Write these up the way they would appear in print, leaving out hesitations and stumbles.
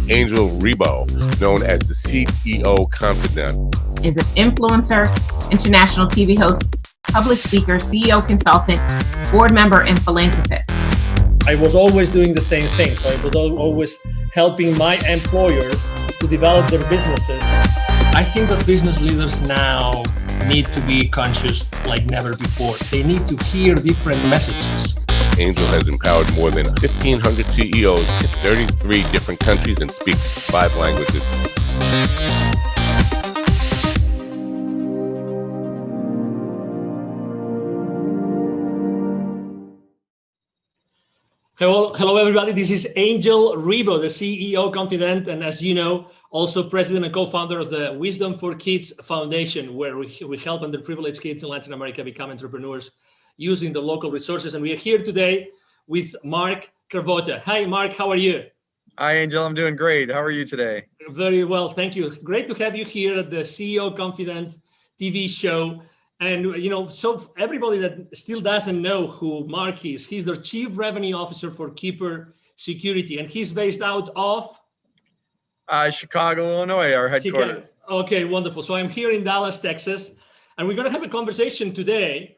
Angel Rebo, known as the CEO Confident. Is an influencer, international TV host, public speaker, CEO consultant, board member, and philanthropist. I was always doing the same thing. So I was always helping my employers to develop their businesses. I think that business leaders now need to be conscious like never before. They need to hear different messages. Angel has empowered more than 1,500 CEOs in 33 different countries and speaks 5 languages. Hello, everybody. This is Angel Rebo, the CEO Confident, and as you know, also president and co-founder of the Wisdom for Kids Foundation, where we help underprivileged kids in Latin America become entrepreneurs using the local resources. And we are here today with Mark Carvota. Hi, Mark. How are you? Hi, Angel. I'm doing great. How are you today? Very well. Thank you. Great to have you here at the CEO Confident TV show. And, you know, so everybody that still doesn't know who Mark is, he's the Chief Revenue Officer for Keeper Security, and he's based out of? Chicago, Illinois, our headquarters. Chicago. Okay, wonderful. So I'm here in Dallas, Texas, and we're going to have a conversation today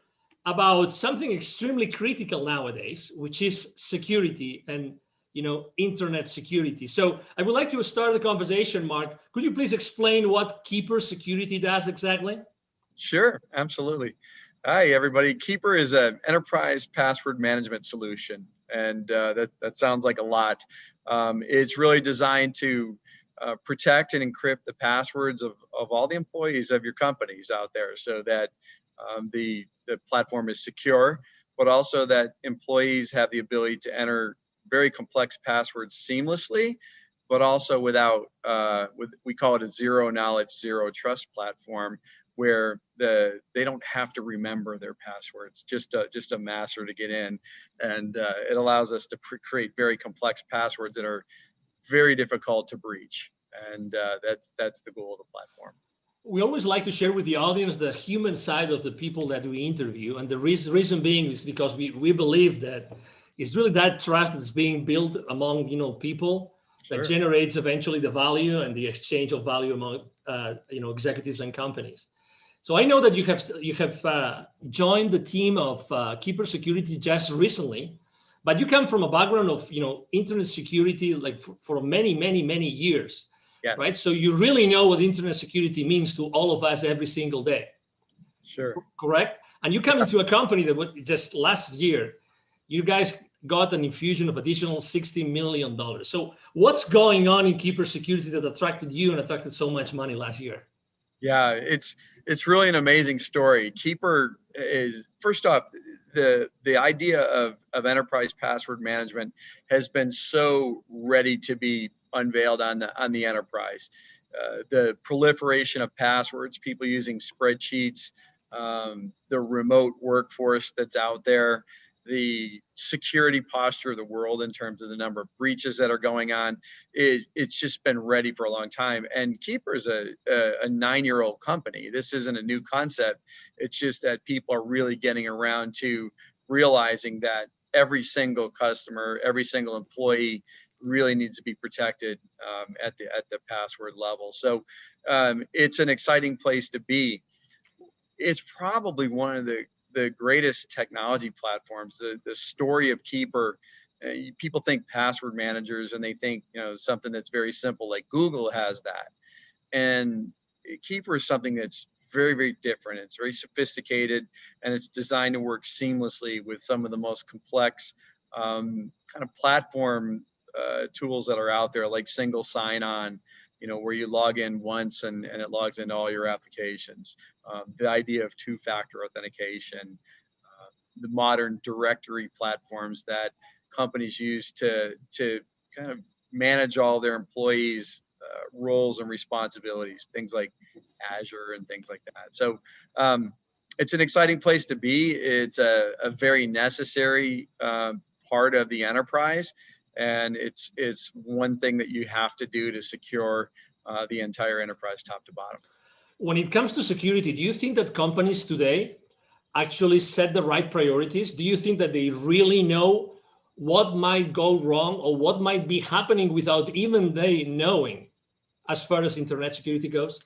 about something extremely critical nowadays, which is security and, you know, internet security. So I would like to start the conversation, Mark. Could you please explain what Keeper Security does exactly? Sure, absolutely. Hi, everybody. Keeper is an enterprise password management solution, and that sounds like a lot. It's really designed to protect and encrypt the passwords of all the employees of your companies out there, so that the platform is secure, but also that employees have the ability to enter very complex passwords seamlessly, but also without, we call it a zero knowledge, zero trust platform, where they don't have to remember their passwords, just a master to get in, and it allows us to create very complex passwords that are very difficult to breach, and that's the goal of the platform. We always like to share with the audience the human side of the people that we interview, and the reason being is because we believe that it's really that trust that's being built among people that Sure. generates eventually the value and the exchange of value among executives and companies. So I know that you have joined the team of Keeper Security just recently, but you come from a background of internet security like for many years, Yes. right? So you really know what internet security means to all of us every single day. Sure. Correct? And you come into a company that just last year, you guys got an infusion of additional $60 million. So what's going on in Keeper Security that attracted you and attracted so much money last year? Yeah, it's really an amazing story. Keeper is, first off, the idea of enterprise password management has been so ready to be unveiled on the enterprise. The proliferation of passwords, people using spreadsheets, the remote workforce that's out there, the security posture of the world in terms of the number of breaches that are going on, it's just been ready for a long time. And Keeper is a 9-year-old company. This isn't a new concept. It's just that people are really getting around to realizing that every single customer, every single employee really needs to be protected at the password level. So it's an exciting place to be. It's probably one of the greatest technology platforms. The story of Keeper, people think password managers and they think something that's very simple, like Google has that, and Keeper is something that's very, very different. It's very sophisticated, and it's designed to work seamlessly with some of the most complex kind of platform tools that are out there, like single sign-on, where you log in once and it logs into all your applications. The idea of two-factor authentication, the modern directory platforms that companies use to kind of manage all their employees' roles and responsibilities, things like Azure and things like that. So it's an exciting place to be. It's a very necessary part of the enterprise. And it's one thing that you have to do to secure the entire enterprise top to bottom. When it comes to security, do you think that companies today actually set the right priorities? Do you think that they really know what might go wrong or what might be happening without even they knowing as far as internet security goes?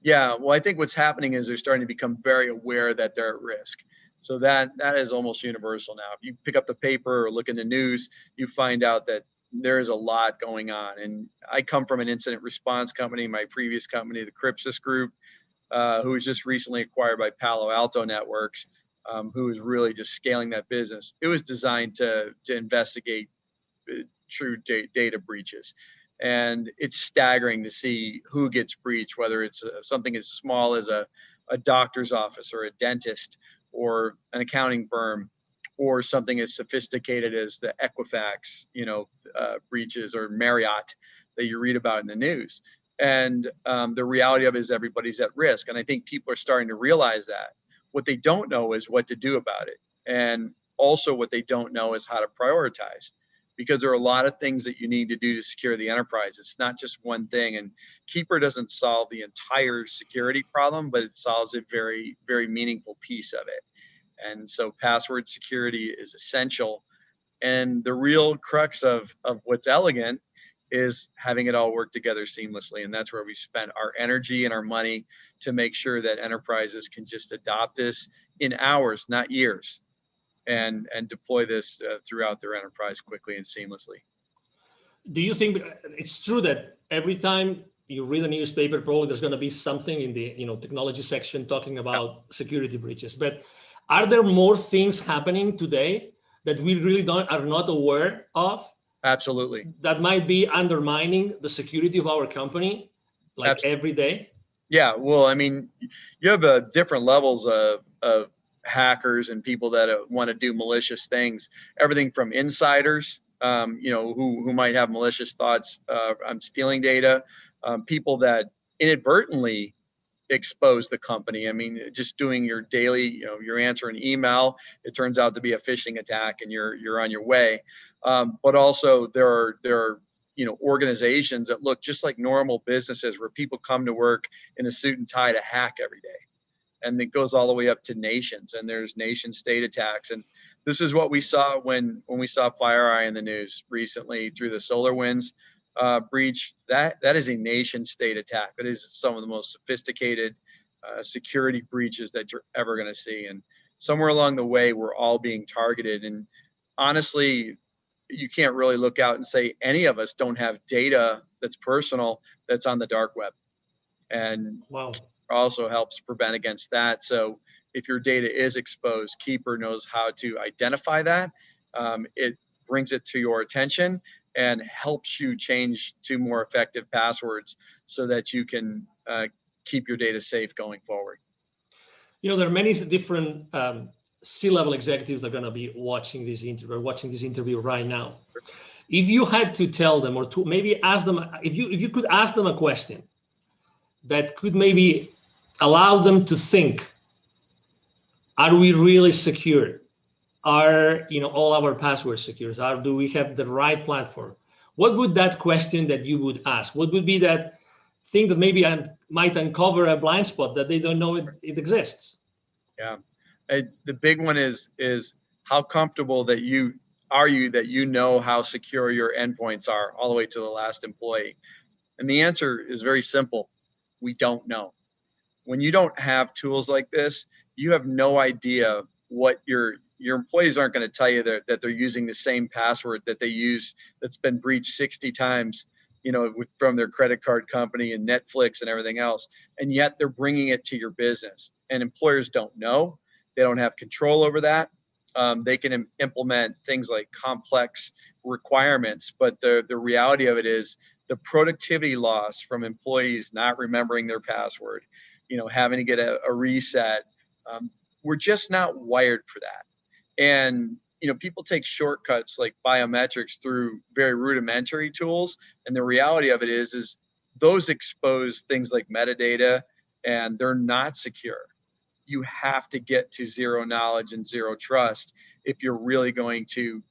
Yeah, well, I think what's happening is they're starting to become very aware that they're at risk. So that is almost universal now. If you pick up the paper or look in the news, you find out that there is a lot going on. And I come from an incident response company, my previous company, the Crypsis Group, who was just recently acquired by Palo Alto Networks, who is really just scaling that business. It was designed to investigate true data breaches. And it's staggering to see who gets breached, whether it's something as small as a doctor's office or a dentist or an accounting firm, or something as sophisticated as the Equifax, breaches, or Marriott that you read about in the news. And the reality of it is everybody's at risk. And I think people are starting to realize that. What they don't know is what to do about it. And also what they don't know is how to prioritize, because there are a lot of things that you need to do to secure the enterprise. It's not just one thing. And Keeper doesn't solve the entire security problem, but it solves a very, very meaningful piece of it. And so password security is essential. And the real crux of what's elegant is having it all work together seamlessly. And that's where we spent our energy and our money to make sure that enterprises can just adopt this in hours, not years, and deploy this throughout their enterprise quickly and seamlessly. Do you think it's true that every time you read a newspaper, probably there's going to be something in the technology section talking about security breaches? But are there more things happening today that we really are not aware of? Absolutely. That might be undermining the security of our company, like Absolutely. every day? Yeah, well, I mean, you have different levels of hackers and people that want to do malicious things. Everything from insiders, who might have malicious thoughts on stealing data, people that inadvertently expose the company. I mean, just doing your daily, you're answering email, it turns out to be a phishing attack, and you're on your way. But also there are organizations that look just like normal businesses, where people come to work in a suit and tie to hack every day. And it goes all the way up to nations, and there's nation state attacks. And this is what we saw when we saw FireEye in the news recently through the SolarWinds breach. That is a nation state attack. That is some of the most sophisticated security breaches that you're ever going to see. And somewhere along the way, we're all being targeted. And honestly, you can't really look out and say any of us don't have data that's personal that's on the dark web. And wow, also helps prevent against that. So if your data is exposed, Keeper knows how to identify that. It brings it to your attention and helps you change to more effective passwords so that you can keep your data safe going forward. There are many different C-level executives that are going to be watching this interview right now. If you had to tell them, or to maybe ask them, if you could ask them a question that could maybe allow them to think, are we really secure? Are all our passwords secure? Do we have the right platform? What would that question that you would ask? What would be that thing that maybe might uncover a blind spot that they don't know it exists? Yeah, the big one is how comfortable that you know how secure your endpoints are all the way to the last employee. And the answer is very simple. We don't know. When you don't have tools like this, you have no idea what your employees aren't going to tell you that they're using the same password that they use that's been breached 60 times, from their credit card company and Netflix and everything else. And yet they're bringing it to your business, and employers don't know. They don't have control over that. They can implement things like complex requirements, but the reality of it is the productivity loss from employees not remembering their password, having to get a reset. We're just not wired for that. And, people take shortcuts like biometrics through very rudimentary tools. And the reality of it is those expose things like metadata, and they're not secure. You have to get to zero knowledge and zero trust if you're really going to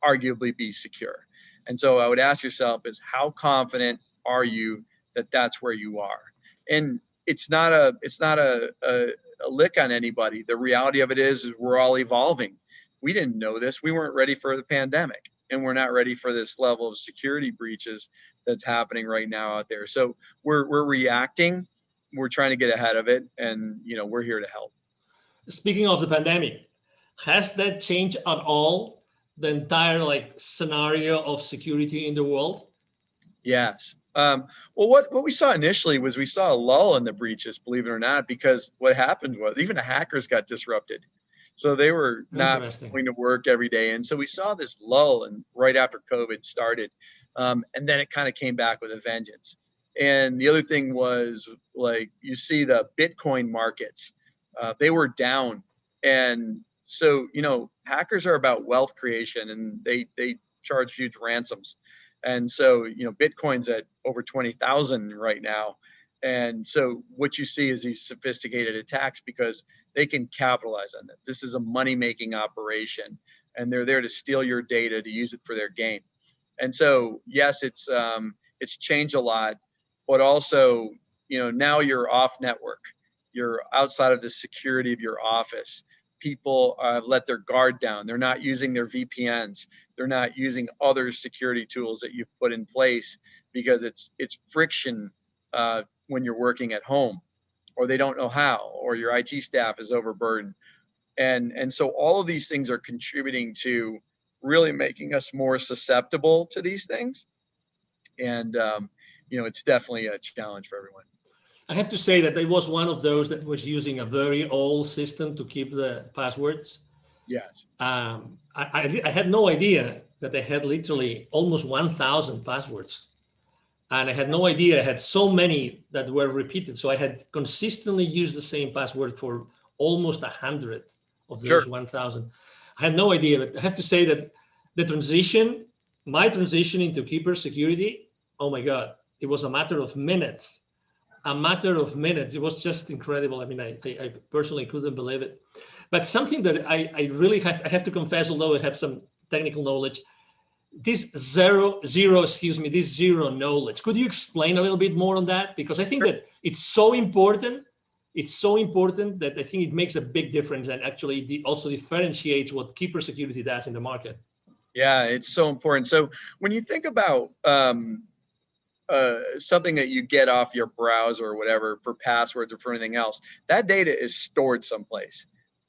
arguably be secure. And so I would ask yourself is, how confident are you that that's where you are? And it's not a lick on anybody. The reality of it is we're all evolving. we didn't know this. We weren't ready for the pandemic, and we're not ready for this level of security breaches that's happening right now out there. So we're reacting. We're trying to get ahead of it, and we're here to help. Speaking of the pandemic, has that changed at all the entire scenario of security in the world? Yes. Well, what we saw initially was we saw a lull in the breaches, believe it or not, because what happened was even the hackers got disrupted. So they were not going to work every day. And so we saw this lull and right after COVID started. And then it kind of came back with a vengeance. And the other thing was you see the Bitcoin markets, they were down. And so, hackers are about wealth creation, and they charge huge ransoms. And so, Bitcoin's at over 20,000 right now. And so what you see is these sophisticated attacks because they can capitalize on it. This is a money-making operation, and they're there to steal your data to use it for their gain. And so, yes, it's changed a lot, but also, now you're off network. You're outside of the security of your office. People let their guard down. They're not using their VPNs. They're not using other security tools that you've put in place because it's friction when you're working at home, or they don't know how, or your IT staff is overburdened. And so all of these things are contributing to really making us more susceptible to these things. And, it's definitely a challenge for everyone. I have to say that I was one of those that was using a very old system to keep the passwords. Yes. I had no idea that I had literally almost 1,000 passwords. And I had no idea I had so many that were repeated. So I had consistently used the same password for almost 100 of those 1,000. I had no idea, but I have to say that my transition into Keeper Security, oh my God, it was a matter of minutes. It was just incredible. I mean, I personally couldn't believe it. But something that I really have to confess, although I have some technical knowledge, this zero knowledge. Could you explain a little bit more on that? Because I think that it's so important. It's so important that I think it makes a big difference and actually also differentiates what Keeper Security does in the market. Yeah, it's so important. So when you think about something that you get off your browser or whatever for passwords or for anything else, that data is stored someplace.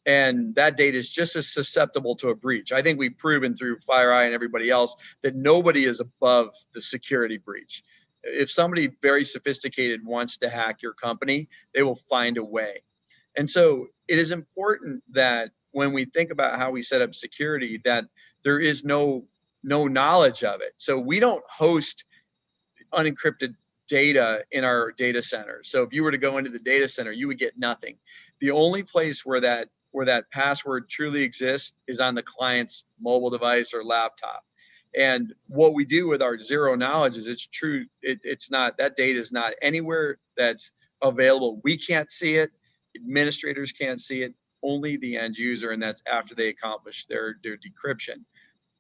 And that data is just as susceptible to a breach. I think we've proven through FireEye and everybody else that nobody is above the security breach. If somebody very sophisticated wants to hack your company, they will find a way. And so it is important that when we think about how we set up security, that there is no knowledge of it. So we don't host unencrypted data in our data center. So if you were to go into the data center, you would get nothing. The only place where that password truly exists is on the client's mobile device or laptop. And what we do with our zero knowledge is it's true. It's not, that data is not anywhere that's available. We can't see it. Administrators can't see it, only the end user. And that's after they accomplish their decryption.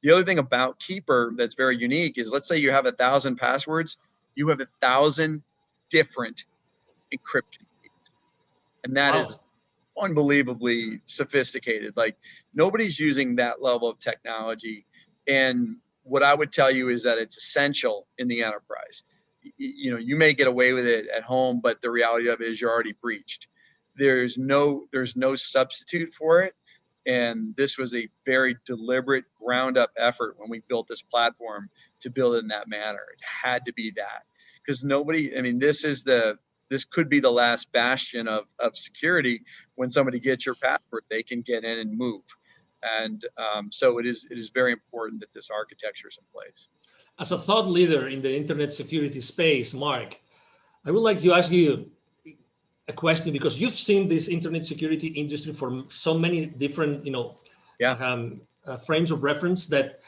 The other thing about Keeper that's very unique is, let's say you have 1,000 passwords, you have 1,000 different encryption keys. And that is unbelievably sophisticated. Like, nobody's using that level of technology. And what I would tell you is that it's essential in the enterprise. You may get away with it at home, but the reality of it is you're already breached. There's no substitute for it. And this was a very deliberate ground up effort when we built this platform to build it in that manner. It had to be that, because this could be the last bastion of security. When somebody gets your password, they can get in and move. And so it is very important that this architecture is in place. As a thought leader in the internet security space, Mark, I would like to ask you a question, because you've seen this internet security industry for so many different, frames of reference. That,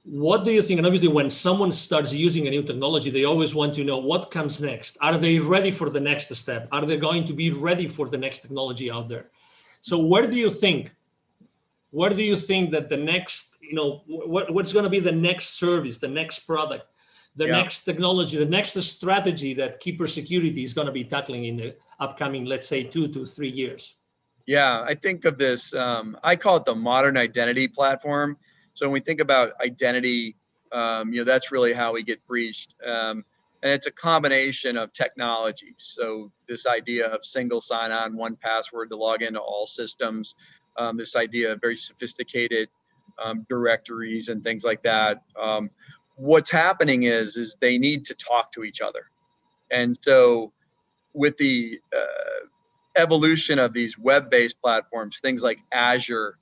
what do you think? And obviously, when someone starts using a new technology, they always want to know what comes next. Are they ready for the next step? Are they going to be ready for the next technology out there? So where do you think that the next, what's going to be the next service, the next product, the next technology, the next strategy that Keeper Security is going to be tackling in the upcoming, let's say, 2 to 3 years? Yeah, I think of this, I call it the modern identity platform. So when we think about identity, that's really how we get breached. And it's a combination of technologies. So this idea of single sign-on, one password to log into all systems, this idea of very sophisticated directories and things like that. What's happening is they need to talk to each other. And so with the evolution of these web-based platforms, things like Azure,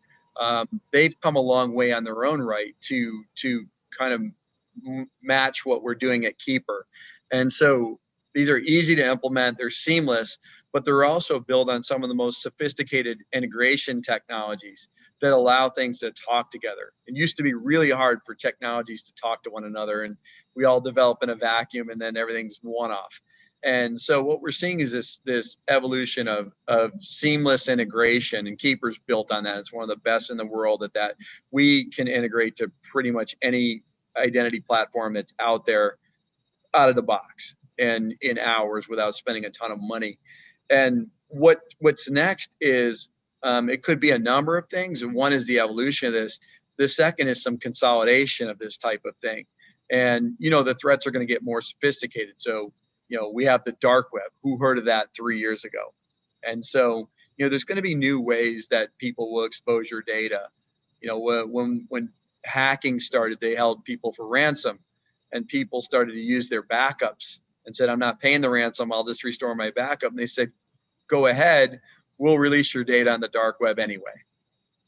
they've come a long way on their own right to kind of match what we're doing at Keeper. And so these are easy to implement, they're seamless, but they're also built on some of the most sophisticated integration technologies that allow things to talk together. It used to be really hard for technologies to talk to one another, and we all develop in a vacuum and then everything's one-off. And so what we're seeing is this evolution of seamless integration, and Keeper's built on that. It's one of the best in the world at that. We can integrate to pretty much any identity platform that's out there out of the box and in hours without spending a ton of money. And what's next is it could be a number of things. And one is the evolution of this. The second is some consolidation of this type of thing. And, the threats are going to get more sophisticated. So, we have the dark web. Who heard of that 3 years ago? And so, there's going to be new ways that people will expose your data. When hacking started, they held people for ransom, and people started to use their backups and said, I'm not paying the ransom, I'll just restore my backup. And they said, go ahead, we'll release your data on the dark web anyway.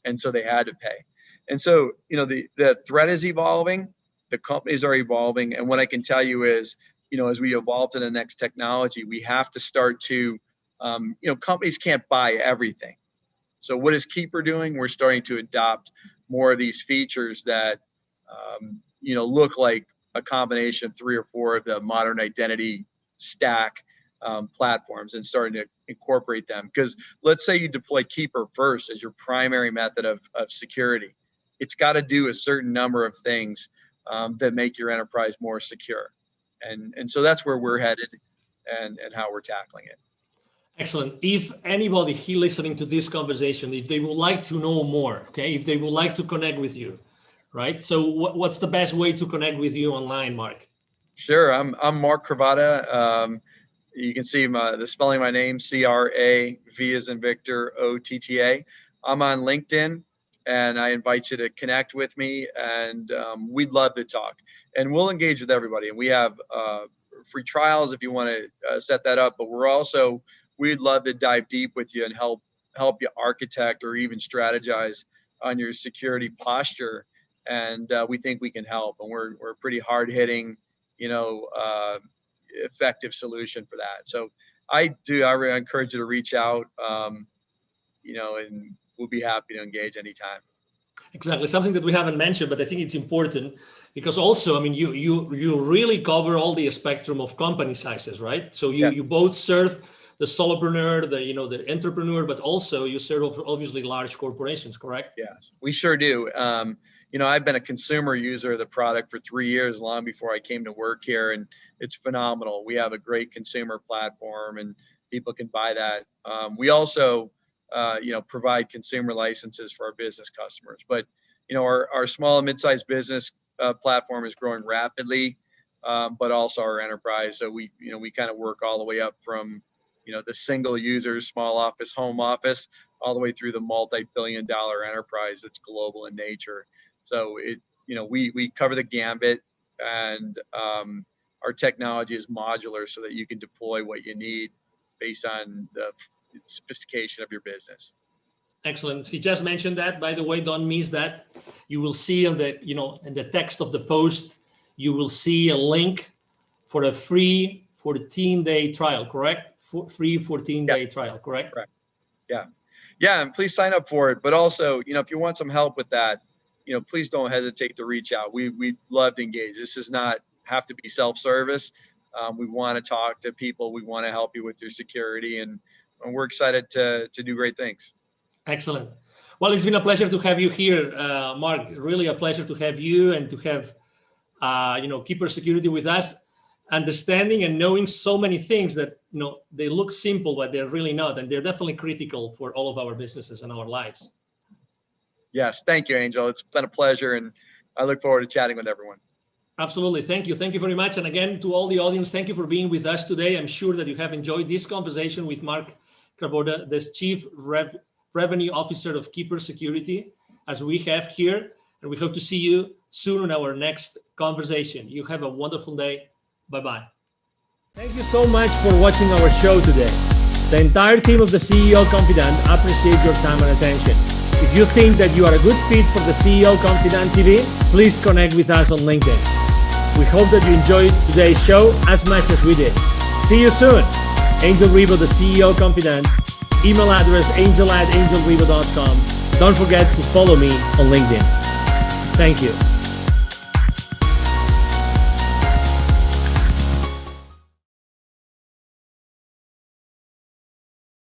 And so they had to pay. And so, the threat is evolving, the companies are evolving. And what I can tell you is, as we evolve to the next technology, we have to start to, companies can't buy everything. So what is Keeper doing? We're starting to adopt more of these features that, look like a combination of 3 or 4 of the modern identity stack platforms, and starting to incorporate them. Because let's say you deploy Keeper first as your primary method of security. It's got to do a certain number of things that make your enterprise more secure. And so that's where we're headed and how we're tackling it. Excellent. If anybody here listening to this conversation, if they would like to know more, okay, if they would like to connect with you, right? So what's the best way to connect with you online, Mark? Sure. I'm Mark Cravata. You can see the spelling of my name, C-R-A-V as in Victor, O-T-T-A. I'm on LinkedIn, and I invite you to connect with me, and we'd love to talk. And we'll engage with everybody. And we have free trials if you want to set that up. But we'd love to dive deep with you and help you architect or even strategize on your security posture. And we think we can help. And we're a pretty hard-hitting, effective solution for that. So I really encourage you to reach out, and we'll be happy to engage anytime. Exactly. Something that we haven't mentioned, but I think it's important because also, I mean, you really cover all the spectrum of company sizes, right? So you, Yes. you both serve the solopreneur, the entrepreneur, but also you serve obviously large corporations, correct? Yes, we sure do. I've been a consumer user of the product for 3 years, long before I came to work here, and it's phenomenal. We have a great consumer platform, and people can buy that. We also, provide consumer licenses for our business customers. But, our small and mid-sized business platform is growing rapidly, but also our enterprise. So we kind of work all the way up from, the single users, small office, home office, all the way through the multi-billion-dollar enterprise that's global in nature. So we cover the gambit, and our technology is modular so that you can deploy what you need based on the sophistication of your business. Excellent. He just mentioned that, by the way, don't miss that. You will see in the text of the post, you will see a link for a free 14-day trial, correct? Free 14-day trial, correct? Correct. Yeah, and please sign up for it. But also, if you want some help with that, please don't hesitate to reach out. We'd love to engage. This does not have to be self-service. We want to talk to people. We want to help you with your security, and we're excited to do great things. Excellent. Well, it's been a pleasure to have you here, Mark. Really a pleasure to have you and to have, Keeper Security with us. understanding and knowing so many things that, they look simple, but they're really not. And they're definitely critical for all of our businesses and our lives. Yes. Thank you, Angel. It's been a pleasure. And I look forward to chatting with everyone. Absolutely. Thank you. Thank you very much. And again, to all the audience, thank you for being with us today. I'm sure that you have enjoyed this conversation with Mark Kraboda, the Chief Revenue Officer of Keeper Security, as we have here. And we hope to see you soon in our next conversation. You have a wonderful day. Bye-bye. Thank you so much for watching our show today. The entire team of the CEO Confidant appreciate your time and attention. If you think that you are a good fit for the CEO Confidant TV, please connect with us on LinkedIn. We hope that you enjoyed today's show as much as we did. See you soon. Angel Ribo, the CEO Confidant. Email address angel@angelribo.com. Don't forget to follow me on LinkedIn. Thank you.